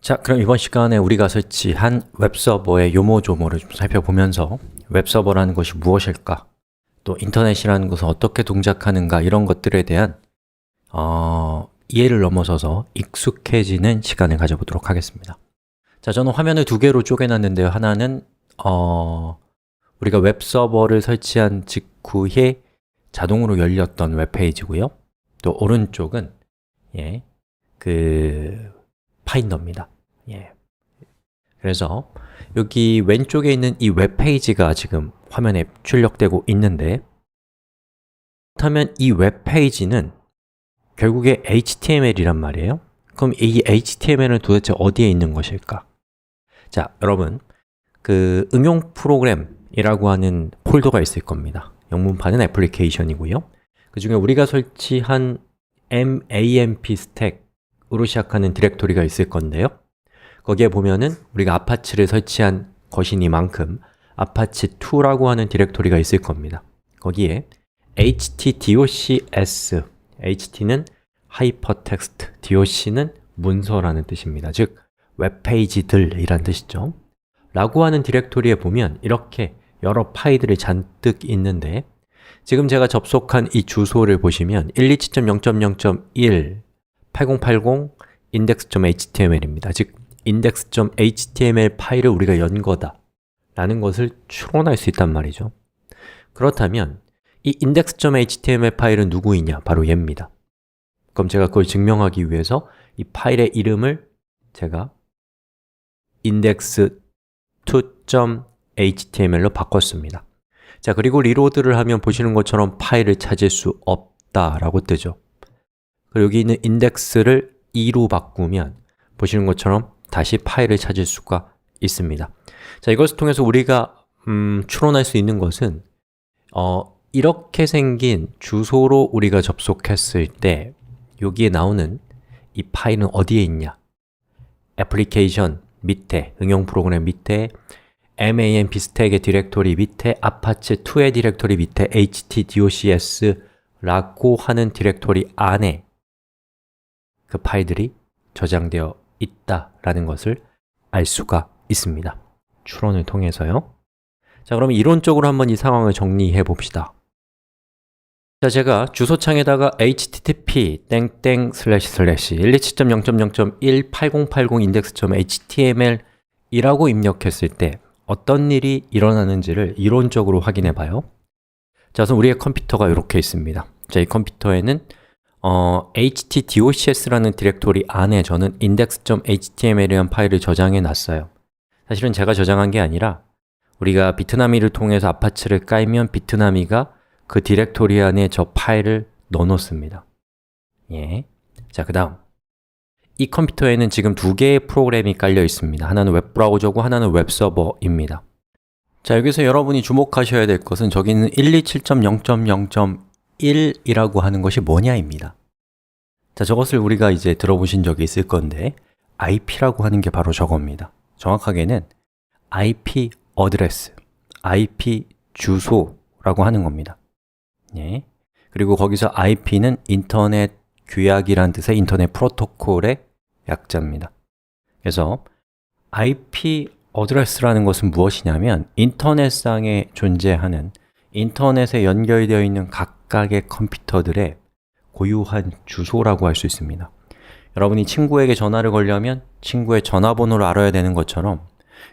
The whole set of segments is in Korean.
자, 그럼 이번 시간에 우리가 설치한 웹서버의 요모조모를 좀 살펴보면서 웹서버라는 것이 무엇일까? 또 인터넷이라는 것은 어떻게 동작하는가? 이런 것들에 대한 이해를 넘어서서 익숙해지는 시간을 가져보도록 하겠습니다. 자, 저는 화면을 두 개로 쪼개놨는데요. 하나는 우리가 웹서버를 설치한 직후에 자동으로 열렸던 웹페이지고요. 또 오른쪽은 파인더입니다. 그래서 여기 왼쪽에 있는 이 웹페이지가 지금 화면에 출력되고 있는데, 그렇다면 이 웹페이지는 결국에 HTML이란 말이에요. 그럼 이 HTML은 도대체 어디에 있는 것일까? 자, 여러분, 그 응용 프로그램이라고 하는 폴더가 있을 겁니다. 영문판은 애플리케이션이고요. 그 중에 우리가 설치한 MAMP 스택으로 시작하는 디렉토리가 있을 건데요. 거기에 보면은 우리가 아파치를 설치한 것이니만큼 apache2라고 하는 디렉토리가 있을 겁니다. 거기에 htdocs, ht는 하이퍼텍스트, doc는 문서라는 뜻입니다. 즉, 웹페이지들이란 뜻이죠. 라고 하는 디렉토리에 보면 이렇게 여러 파일들이 잔뜩 있는데, 지금 제가 접속한 이 주소를 보시면 127.0.0.1 8080 index.html입니다. 즉, index.html 파일을 우리가 연 거다 라는 것을 추론할 수 있단 말이죠. 그렇다면 이 index.html 파일은 누구이냐? 바로 얘입니다. 그럼 제가 그걸 증명하기 위해서 이 파일의 이름을 제가 index2.html로 바꿨습니다. 자, 그리고 리로드를 하면 보시는 것처럼 파일을 찾을 수 없다라고 뜨죠. 그리고 여기 있는 index를 2로 바꾸면 보시는 것처럼 다시 파일을 찾을 수가 있습니다. 자, 이것을 통해서 우리가 추론할 수 있는 것은 이렇게 생긴 주소로 우리가 접속했을 때 여기에 나오는 이 파일은 어디에 있냐? 애플리케이션 밑에, 응용 프로그램 밑에, MAMP 스택의 디렉토리 밑에, apache2의 디렉토리 밑에 htdocs라고 하는 디렉토리 안에 그 파일들이 저장되어 있다라는 것을 알 수가 있습니다. 추론을 통해서요. 자, 그러면 이론적으로 한번 이 상황을 정리해 봅시다. 자, 제가 주소창에다가 http //127.0.0.18080 index.html 이라고 입력했을 때 어떤 일이 일어나는지를 이론적으로 확인해 봐요. 자, 우선 우리의 컴퓨터가 이렇게 있습니다. 자, 이 컴퓨터에는 htdocs라는 디렉토리 안에 저는 index.html이라는 파일을 저장해 놨어요. 사실은 제가 저장한 게 아니라 우리가 비트나미를 통해서 아파치를 깔면 비트나미가 그 디렉토리 안에 저 파일을 넣어놓습니다. 자, 그 다음 이 컴퓨터에는 지금 두 개의 프로그램이 깔려 있습니다. 하나는 웹브라우저고 하나는 웹서버입니다. 자, 여기서 여러분이 주목하셔야 될 것은 저기 있는 127.0.0.1이라고 하는 것이 뭐냐입니다. 자, 저것을 우리가 이제 들어보신 적이 있을 건데 IP라고 하는 게 바로 저겁니다. 정확하게는 IP 어드레스, IP 주소라고 하는 겁니다. 그리고 거기서 IP는 인터넷 규약이란 뜻의 인터넷 프로토콜의 약자입니다. 그래서 IP 어드레스라는 것은 무엇이냐면 인터넷상에 존재하는 인터넷에 연결되어 있는 각각의 컴퓨터들의 고유한 주소라고 할 수 있습니다. 여러분이 친구에게 전화를 걸려면 친구의 전화번호를 알아야 되는 것처럼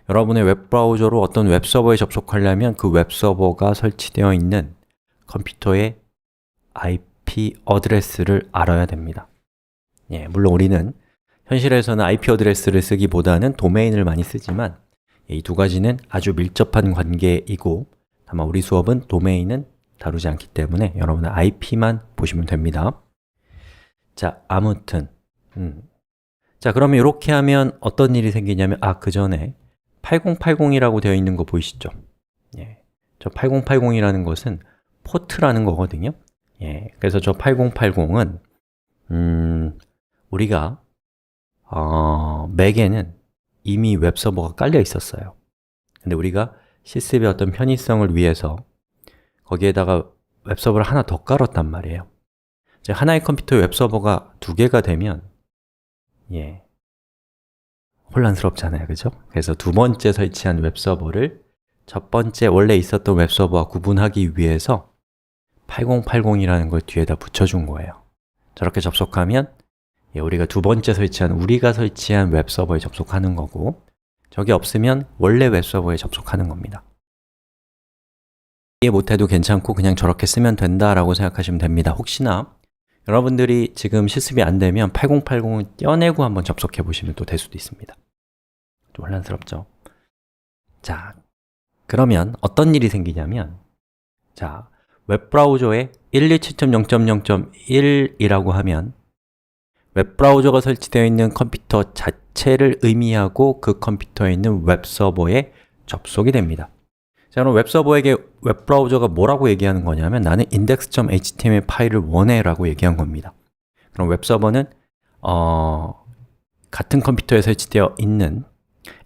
여러분의 웹브라우저로 어떤 웹서버에 접속하려면 그 웹서버가 설치되어 있는 컴퓨터의 IP 어드레스를 알아야 됩니다. 물론 우리는 현실에서는 IP 어드레스를 쓰기보다는 도메인을 많이 쓰지만 이 두 가지는 아주 밀접한 관계이고 다만 우리 수업은 도메인은 다루지 않기 때문에 여러분은 IP만 보시면 됩니다. 자, 아무튼 자, 그러면 이렇게 하면 어떤 일이 생기냐면 그 전에 8080이라고 되어 있는 거 보이시죠? 저 8080이라는 것은 포트라는 거거든요. 그래서 저 8080은 우리가 맥에는 이미 웹서버가 깔려 있었어요. 근데 우리가 시스템의 어떤 편의성을 위해서 거기에다가 웹서버를 하나 더 깔았단 말이에요. 하나의 컴퓨터에 웹서버가 두 개가 되면 혼란스럽잖아요, 그죠? 그래서 두 번째 설치한 웹서버를 첫 번째 원래 있었던 웹서버와 구분하기 위해서 8080이라는 걸 뒤에다 붙여준 거예요. 저렇게 접속하면 우리가 두 번째 설치한, 우리가 설치한 웹서버에 접속하는 거고, 저게 없으면 원래 웹서버에 접속하는 겁니다. 이해 못해도 괜찮고 그냥 저렇게 쓰면 된다라고 생각하시면 됩니다. 혹시나 여러분들이 지금 실습이 안 되면 8080을 떼어내고 한번 접속해 보시면 또 될 수도 있습니다. 좀 혼란스럽죠? 자, 그러면 어떤 일이 생기냐면, 자, 웹브라우저에 127.0.0.1이라고 하면 웹브라우저가 설치되어 있는 컴퓨터 자체를 의미하고 그 컴퓨터에 있는 웹서버에 접속이 됩니다. 자, 그럼 웹서버에게 웹브라우저가 뭐라고 얘기하는 거냐면 나는 index.html 파일을 원해 라고 얘기한 겁니다. 그럼 웹서버는 같은 컴퓨터에 설치되어 있는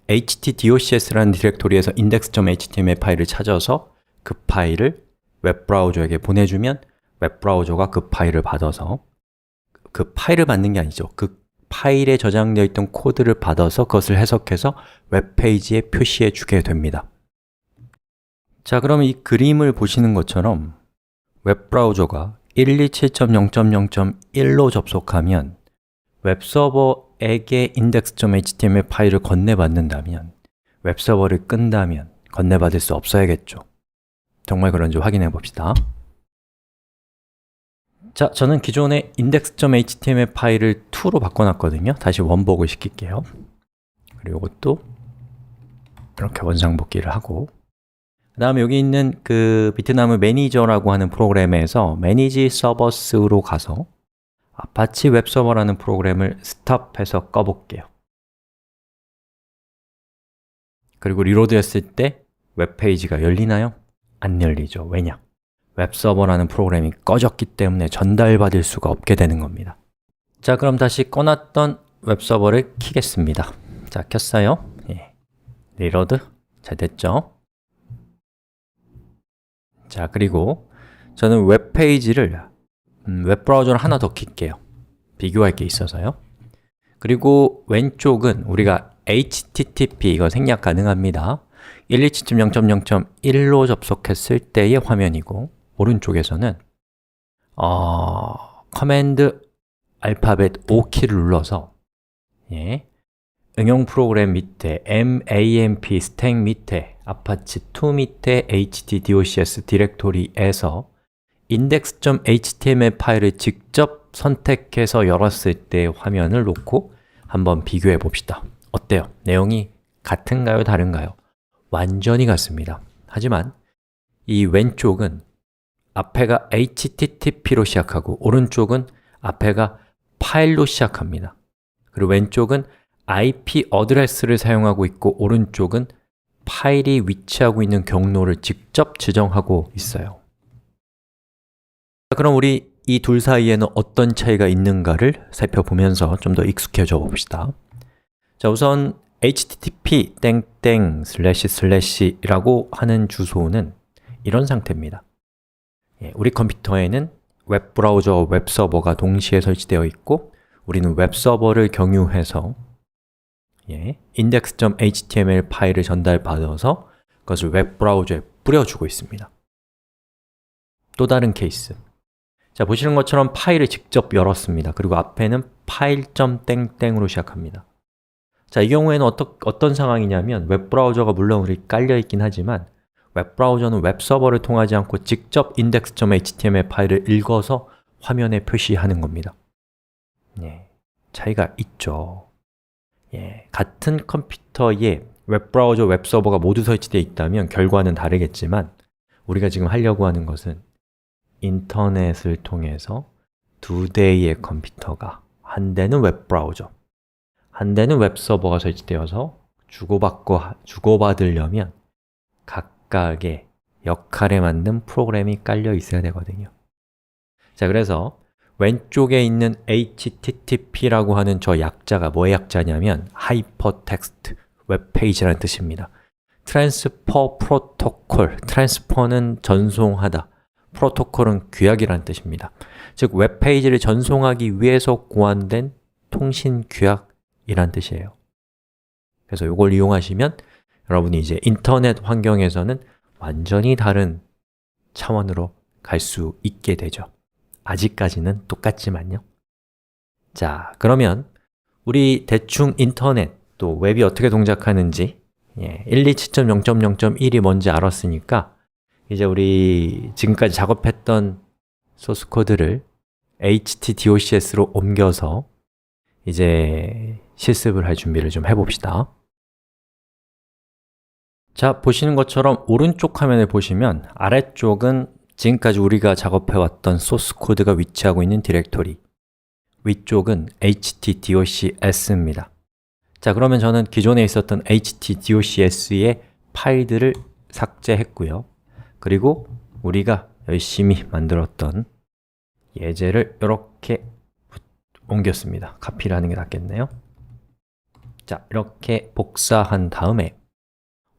htdocs라는 디렉토리에서 index.html 파일을 찾아서 그 파일을 웹브라우저에게 보내주면 웹브라우저가 그 파일을 받아서, 그 파일을 받는 게 아니죠. 그 파일에 저장되어 있던 코드를 받아서 그것을 해석해서 웹페이지에 표시해 주게 됩니다. 자, 그러면 이 그림을 보시는 것처럼 웹브라우저가 127.0.0.1로 접속하면 웹서버에게 index.html 파일을 건네받는다면, 웹서버를 끈다면 건네받을 수 없어야겠죠. 정말 그런지 확인해 봅시다. 자, 저는 기존의 index.html 파일을 2로 바꿔놨거든요. 다시 원복을 시킬게요. 그리고 이것도 이렇게 원상복귀를 하고, 그 다음에 여기 있는 그 비트나무 매니저라고 하는 프로그램에서 manage servers로 가서 아파치 웹서버라는 프로그램을 스탑해서 꺼볼게요. 그리고 리로드 했을 때 웹페이지가 열리나요? 안 열리죠. 왜냐? 웹서버라는 프로그램이 꺼졌기 때문에 전달받을 수가 없게 되는 겁니다. 자, 그럼 다시 꺼놨던 웹서버를 켜겠습니다. 자, 켰어요. 리로드 잘 됐죠? 자, 그리고 저는 웹페이지를 웹브라우저를 하나 더 킬게요. 비교할 게 있어서요. 그리고 왼쪽은 우리가 HTTP, 이거 생략 가능합니다. 127.0.0.1로 접속했을 때의 화면이고, 오른쪽에서는 커맨드 알파벳 O키를 눌러서 응용 프로그램 밑에 MAMP 스택 밑에 아파치 2 밑에 htdocs 디렉토리에서 index.html 파일을 직접 선택해서 열었을 때의 화면을 놓고 한번 비교해 봅시다. 어때요? 내용이 같은가요? 다른가요? 완전히 같습니다. 하지만 이 왼쪽은 앞에가 http로 시작하고 오른쪽은 앞에가 파일로 시작합니다. 그리고 왼쪽은 IP 어드레스를 사용하고 있고 오른쪽은 파일이 위치하고 있는 경로를 직접 지정하고 있어요. 그럼 우리 이 둘 사이에는 어떤 차이가 있는가를 살펴보면서 좀 더 익숙해져 봅시다. 자, 우선 http // 라고 하는 주소는 이런 상태입니다. 우리 컴퓨터에는 웹브라우저와 웹서버가 동시에 설치되어 있고 우리는 웹서버를 경유해서 index.html 파일을 전달받아서 그것을 웹브라우저에 뿌려주고 있습니다. 또 다른 케이스, 자, 보시는 것처럼 파일을 직접 열었습니다. 그리고 앞에는 파일.땡땡으로 시작합니다. 자, 이 경우에는 어떤 상황이냐면 웹브라우저가 물론 우리 깔려있긴 하지만 웹브라우저는 웹서버를 통하지 않고 직접 index.html 파일을 읽어서 화면에 표시하는 겁니다. 차이가 있죠. 같은 컴퓨터에 웹브라우저, 웹서버가 모두 설치되어 있다면 결과는 다르겠지만 우리가 지금 하려고 하는 것은 인터넷을 통해서 두 대의 컴퓨터가, 한 대는 웹브라우저, 한 대는 웹서버가 설치되어서 주고받으려면 각각의 역할에 맞는 프로그램이 깔려 있어야 되거든요. 자, 그래서 왼쪽에 있는 HTTP라고 하는 저 약자가 뭐의 약자냐면 Hypertext 웹페이지라는 뜻입니다. Transfer Protocol, Transfer는 전송하다, 프로토콜은 규약이라는 뜻입니다. 즉, 웹페이지를 전송하기 위해서 고안된 통신 규약이란 뜻이에요. 그래서 이걸 이용하시면 여러분이 이제 인터넷 환경에서는 완전히 다른 차원으로 갈 수 있게 되죠. 아직까지는 똑같지만요. 자, 그러면 우리 대충 인터넷 또 웹이 어떻게 동작하는지 127.0.0.1이 뭔지 알았으니까 이제 우리 지금까지 작업했던 소스 코드를 htdocs로 옮겨서 이제 실습을 할 준비를 좀 해봅시다. 자, 보시는 것처럼 오른쪽 화면에 보시면 아래쪽은 지금까지 우리가 작업해왔던 소스 코드가 위치하고 있는 디렉토리, 위쪽은 htdocs입니다. 자, 그러면 저는 기존에 있었던 htdocs의 파일들을 삭제했고요. 그리고 우리가 열심히 만들었던 예제를 이렇게 옮겼습니다. 카피를 하는 게 낫겠네요. 자, 이렇게 복사한 다음에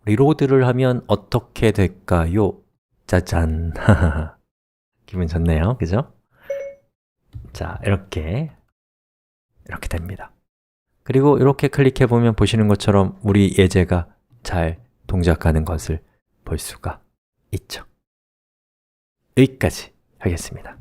리로드를 하면 어떻게 될까요? 짜잔! 기분 좋네요, 그죠? 자, 이렇게 됩니다. 그리고 이렇게 클릭해보면 보시는 것처럼 우리 예제가 잘 동작하는 것을 볼 수가 있죠. 여기까지 하겠습니다.